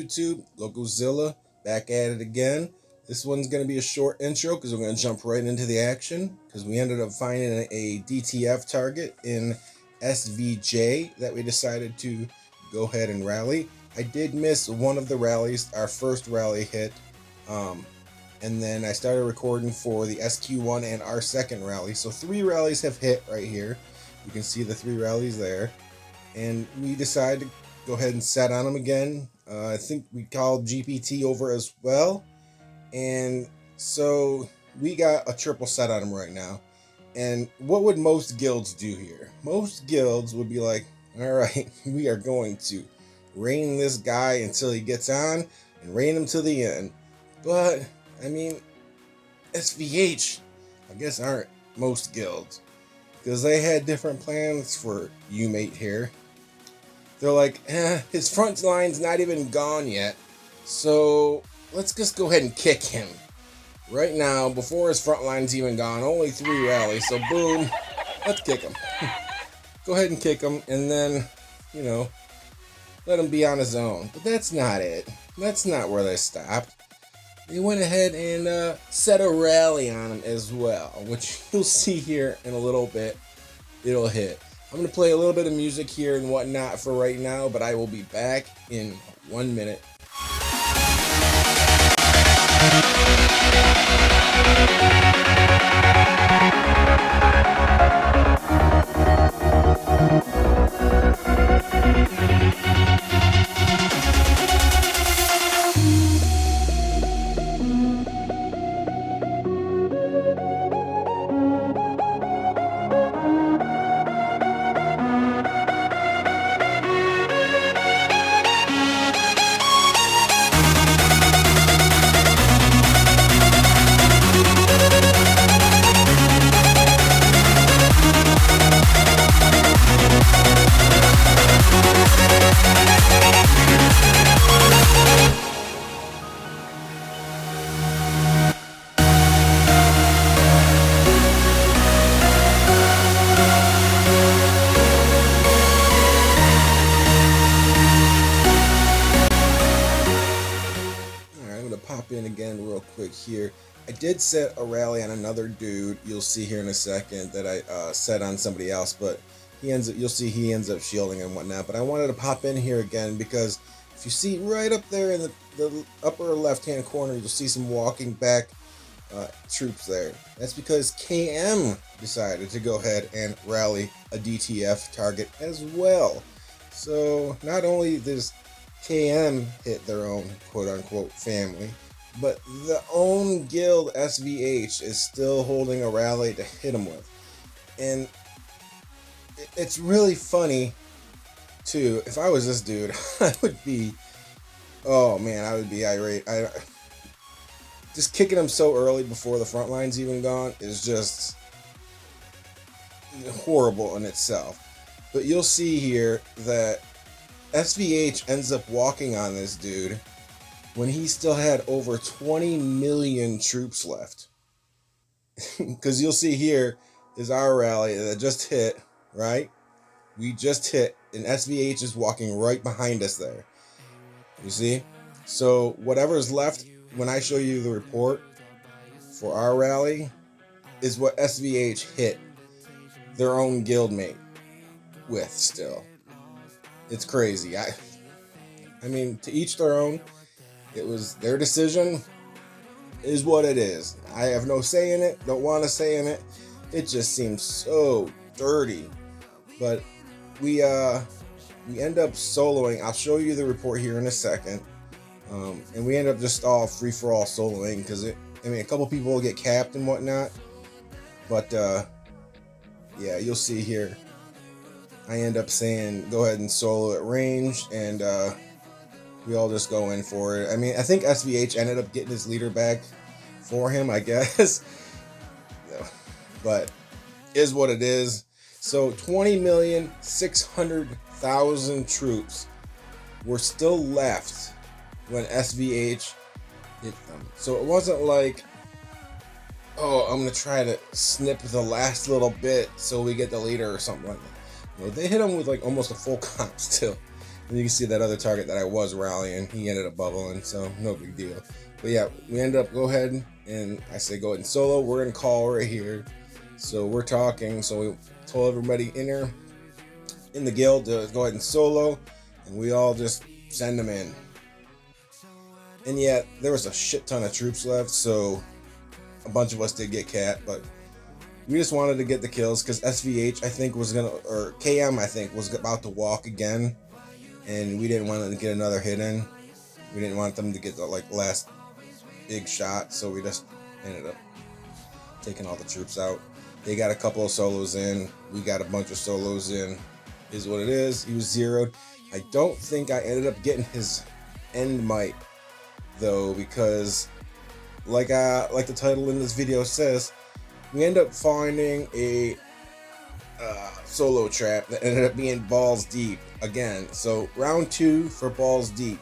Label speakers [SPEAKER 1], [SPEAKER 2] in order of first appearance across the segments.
[SPEAKER 1] YouTube? Locozilla, back at it again. This one's going to be a short intro because we're going to jump right into the action, because we ended up finding a DTF target in SVJ that we decided to go ahead and rally. I did miss one of the rallies, our first rally hit, and then I started recording for the SQ1 and our second rally. So 3 rallies have hit right here. You can see the 3 rallies there. And we decided to go ahead and set on them again. I think we called GPT over as well. And so we got a triple set on them right now. And what would most guilds do here? Most guilds would be like, all right, we are going to rain this guy until he gets on and rain him to the end. But, I mean, SVH, I guess, aren't most guilds, because they had different plans for UMate here. They're like, his front line's not even gone yet, so let's just go ahead and kick him. Right now, before his front line's even gone, only 3 rallies, so boom, let's kick him. Go ahead and kick him, and then, you know, let him be on his own. But that's not it. That's not where they stopped. They went ahead and set a rally on him as well, which you'll see here in a little bit. It'll hit. I'm going to play a little bit of music here and whatnot for right now, but I will be back in 1 minute. Pop in again real quick here. I did set a rally on another dude, you'll see here in a second, that I set on somebody else, but you'll see he ends up shielding and whatnot. But I wanted to pop in here again because if you see right up there in the upper left hand corner, you'll see some walking back troops there. That's because KM decided to go ahead and rally a DTF target as well. So not only does KM hit their own quote-unquote family, but the own guild SVH is still holding a rally to hit them with. And it's really funny too. If I was this dude, I would be, oh man, I would be irate. Just kicking him so early before the front line's even gone is just horrible in itself. But you'll see here that SVH ends up walking on this dude when he still had over 20 million troops left. Because you'll see here is our rally that just hit, right? We just hit, and SVH is walking right behind us there. You see? So whatever's left when I show you the report for our rally is what SVH hit their own guildmate with still. It's crazy. I mean, to each their own. It was their decision, is what it is. I have no say in it, don't want to say in it. It just seems so dirty. But we end up soloing. I'll show you the report here in a second. And we end up just all free-for-all soloing because I mean, a couple people will get capped and whatnot. But yeah, you'll see here. I end up saying go ahead and solo at range, and we all just go in for it. I mean, I think SVH ended up getting his leader back for him, I guess. But is what it is. So 20,600,000 troops were still left when SVH hit them. So it wasn't like, oh, I'm going to try to snip the last little bit so we get the leader or something like that. You know, they hit him with like almost a full comp still. And you can see that other target that I was rallying, he ended up bubbling, so no big deal. But yeah, we ended up, go ahead, and I say go ahead and solo. We're in call right here. So we're talking, so we told everybody in the guild to go ahead and solo, and we all just send them in. And yet, there was a shit ton of troops left, so a bunch of us did get cat, but we just wanted to get the kills, because SVH, I think, was gonna, or KM, I think, was about to walk again, and we didn't want them to get another hit in. We didn't want them to get the, like, last big shot, so we just ended up taking all the troops out. They got a couple of solos in, we got a bunch of solos in, is what it is. He was zeroed. I don't think I ended up getting his end might, though, because like the title in this video says, we end up finding a solo trap that ended up being balls deep again. So round 2 for balls deep,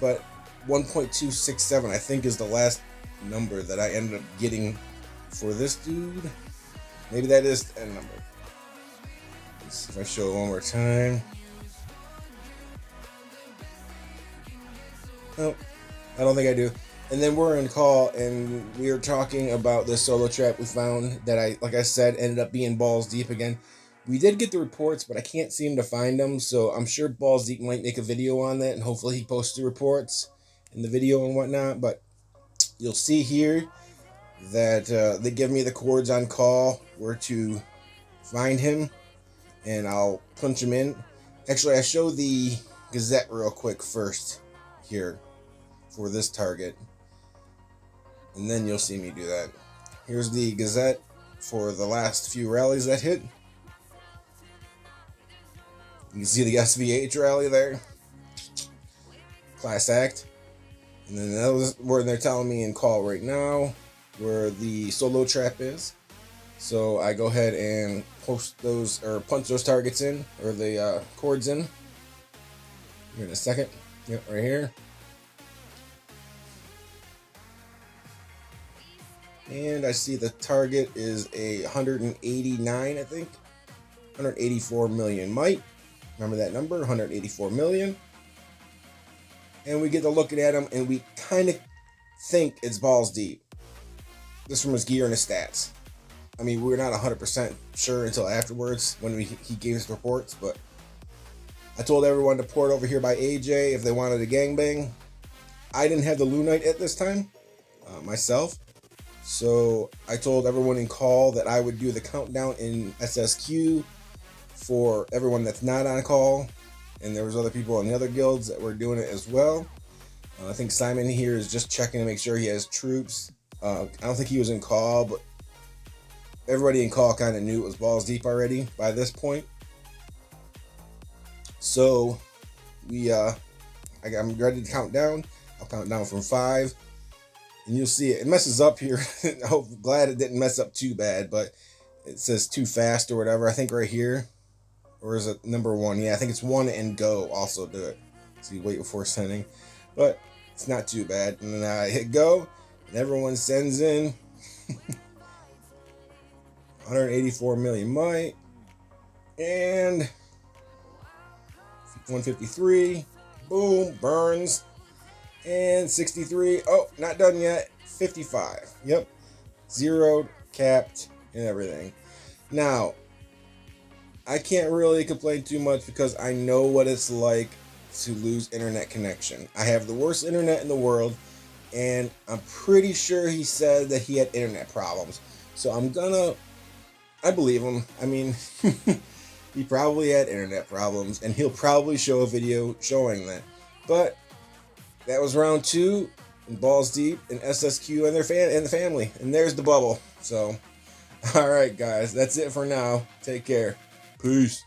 [SPEAKER 1] but 1.267 I think is the last number that I ended up getting for this dude. Maybe that is the end number. Let's see if I show it one more time. Nope, I don't think I do. And then we're in call, and we are talking about this solo trap we found that like I said, ended up being balls deep again. We did get the reports, but I can't seem to find them, so I'm sure Balls Deep might make a video on that, and hopefully he posts the reports in the video and whatnot. But you'll see here that they give me the coords on call where to find him, and I'll punch him in. Actually, I show the Gazette real quick first here for this target, and then you'll see me do that. Here's the Gazette for the last few rallies that hit. You can see the SVH rally there. Class act. And then that was where they're telling me in call right now where the solo trap is. So I go ahead and post those, or punch those targets in, or the chords in. Here in a second. Yep, right here. And I see the target is a 189, I think. 184 million might. Remember that number, 184 million. And we get to looking at him, and we kind of think it's balls deep. Just from his gear and his stats. I mean, we're not 100% sure until afterwards when he gave us reports, but I told everyone to port over here by AJ if they wanted a gangbang. I didn't have the Lunite at this time, myself. So I told everyone in call that I would do the countdown in SSQ for everyone that's not on call. And there was other people in the other guilds that were doing it as well. I think Simon here is just checking to make sure he has troops. I don't think he was in call, but everybody in call kind of knew it was balls deep already by this point. So I'm ready to count down. I'll count down from 5. And you'll see it messes up here. I'm glad it didn't mess up too bad, but it says too fast or whatever. I think right here, or is it number 1? Yeah, I think it's 1 and go. Also do it. So you wait before sending, but it's not too bad. And then I hit go, and everyone sends in 184 million might and 153. Boom, burns. And 63. Oh, not done yet. 55. Yep. Zeroed, capped, and everything. Now, I can't really complain too much because I know what it's like to lose internet connection. I have the worst internet in the world, and I'm pretty sure he said that he had internet problems. So I believe him. I mean, he probably had internet problems, and he'll probably show a video showing that. But that was round 2, and balls deep, and SSQ and the family, and there's the bubble. So, all right, guys, that's it for now. Take care. Peace.